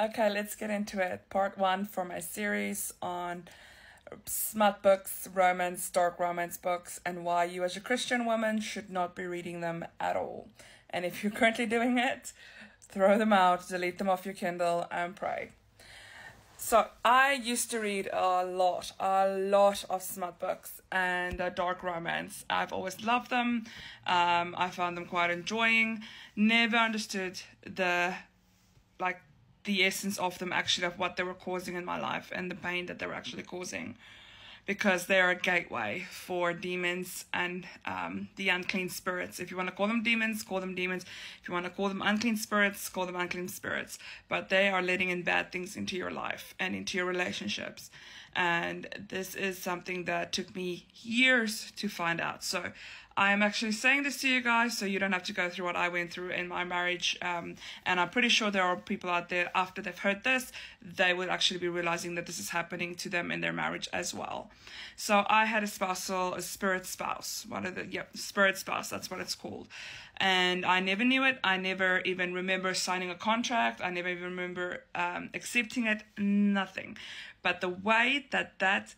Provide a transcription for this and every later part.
Okay, let's get into it. Part one for my series on smut books, romance, dark romance books, and why you as a Christian woman should not be reading them at all. And if you're currently doing it, throw them out, delete them off your Kindle, and pray. So I used to read a lot of smut books and dark romance. I've always loved them. I found them quite enjoying. Never understood the essence of them, actually, of what they were causing in my life and the pain that they were actually causing, because they're a gateway for demons and the unclean spirits. If you want to call them demons, call them demons. If you want to call them unclean spirits, call them unclean spirits. But they are letting in bad things into your life and into your relationships. And this is something that took me years to find out. So I am actually saying this to you guys so you don't have to go through what I went through in my marriage. And I'm pretty sure there are people out there, after they've heard this, they will actually be realizing that this is happening to them in their marriage as well. So I had a spirit spouse. Spirit spouse, that's what it's called. And I never knew it. I never even remember signing a contract. I never even remember accepting it, nothing. But the way that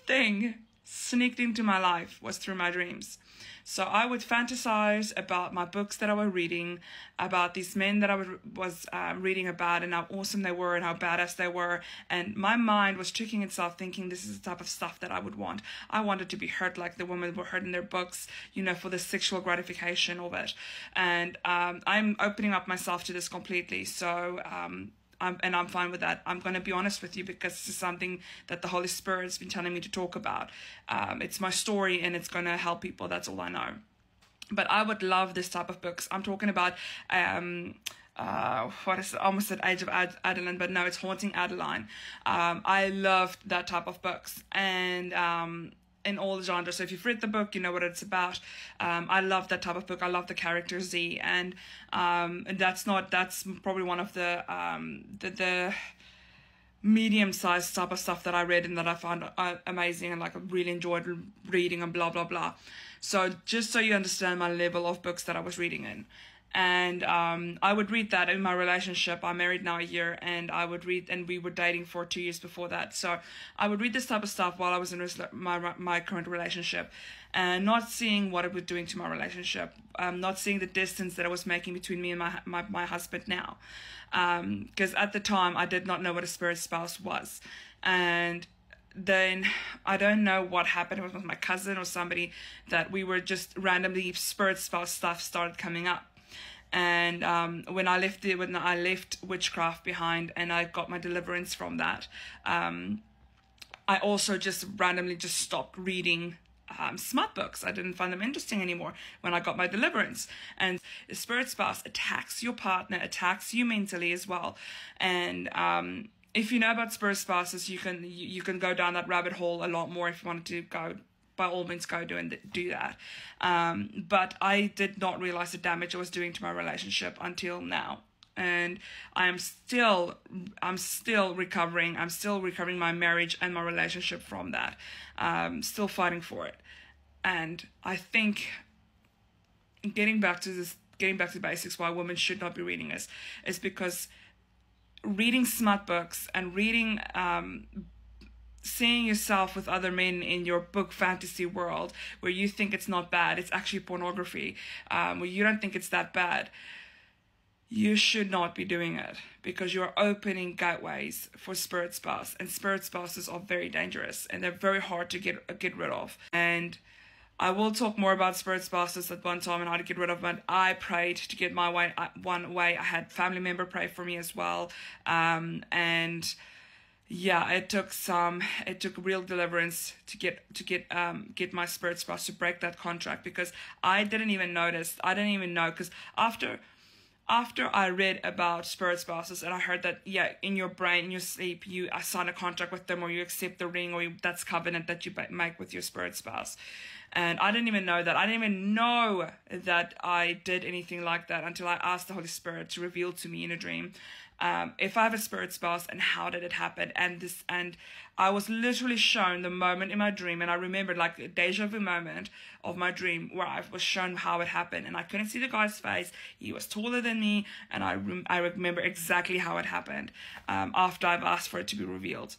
thing sneaked into my life was through my dreams. So I would fantasize about my books that I was reading, about these men that I was reading about, and how awesome they were and how badass they were. And my mind was tricking itself, thinking this is the type of stuff that I would want. I wanted to be hurt like the women were hurt in their books, for the sexual gratification of it. And I'm opening up myself to this completely. So I'm fine with that. I'm going to be honest with you because this is something that the Holy Spirit has been telling me to talk about. It's my story and it's going to help people. That's all I know. But I would love this type of books. I'm talking about, what is it? Almost at Age of Adeline, but no, it's Haunting Adeline. I loved that type of books. And, in all genres. So if you've read the book, you know what it's about. I love that type of book. I love the character Z, and that's probably one of the medium-sized type of stuff that I read and that I found amazing and like I really enjoyed reading and blah blah blah. So just so you understand my level of books that I was reading in. And I would read that in my relationship. I'm married now a year, and I would read, and we were dating for 2 years before that. So I would read this type of stuff while I was in my current relationship, and not seeing what it was doing to my relationship, not seeing the distance that it was making between me and my husband now. Because at the time, I did not know what a spirit spouse was. And then I don't know what happened. It was with my cousin or somebody that we were just randomly spirit spouse stuff started coming up. And when I left witchcraft behind and I got my deliverance from that, I also just randomly just stopped reading smut books. I didn't find them interesting anymore when I got my deliverance. And the spirit spouse attacks your partner, attacks you mentally as well. And if you know about spirit spouses, you can go down that rabbit hole a lot more if you wanted to go. By all means, go do that. But I did not realize the damage it was doing to my relationship until now. And I'm still recovering. I'm still recovering my marriage and my relationship from that. Still fighting for it. And I think getting back to the basics, why women should not be reading this, is because reading smut books and reading seeing yourself with other men in your book fantasy world where you think it's not bad, it's actually pornography, where you don't think it's that bad, you should not be doing it, because you're opening gateways for spirit spouse, and spirit spouses are very dangerous and they're very hard to get rid of. And I will talk more about spirit spouses at one time and how to get rid of them. I prayed to get my way one way. I had family member pray for me as well, and yeah, it took real deliverance to get my spirit spouse to break that contract, because I didn't even know, because after I read about spirit spouses and I heard that, in your brain, in your sleep, you sign a contract with them, or you accept the ring, or that's covenant that you make with your spirit spouse. And I didn't even know that. I didn't even know that I did anything like that until I asked the Holy Spirit to reveal to me in a dream if I have a spirit spouse, and how did it happen? And I was literally shown the moment in my dream, and I remembered like a deja vu moment of my dream where I was shown how it happened, and I couldn't see the guy's face. He was taller than me, and I remember exactly how it happened after I've asked for it to be revealed.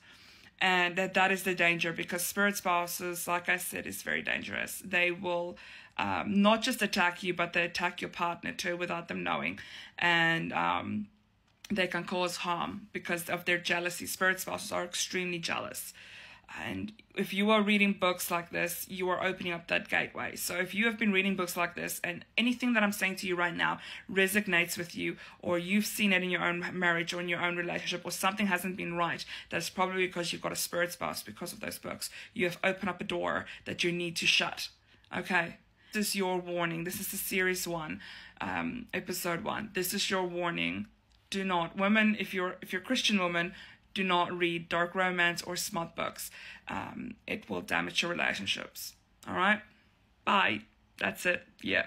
And that is the danger, because spirit spouses, like I said, is very dangerous. They will not just attack you, but they attack your partner too without them knowing. And they can cause harm because of their jealousy. Spirit spouses are extremely jealous. And if you are reading books like this, you are opening up that gateway. So if you have been reading books like this and anything that I'm saying to you right now resonates with you, or you've seen it in your own marriage or in your own relationship, or something hasn't been right, that's probably because you've got a spirit spouse because of those books. You have opened up a door that you need to shut. Okay? This is your warning. This is the series 1, episode 1. This is your warning. Do not, women, if you're a Christian woman, do not read dark romance or smut books. It will damage your relationships. All right? Bye. That's it. Yeah.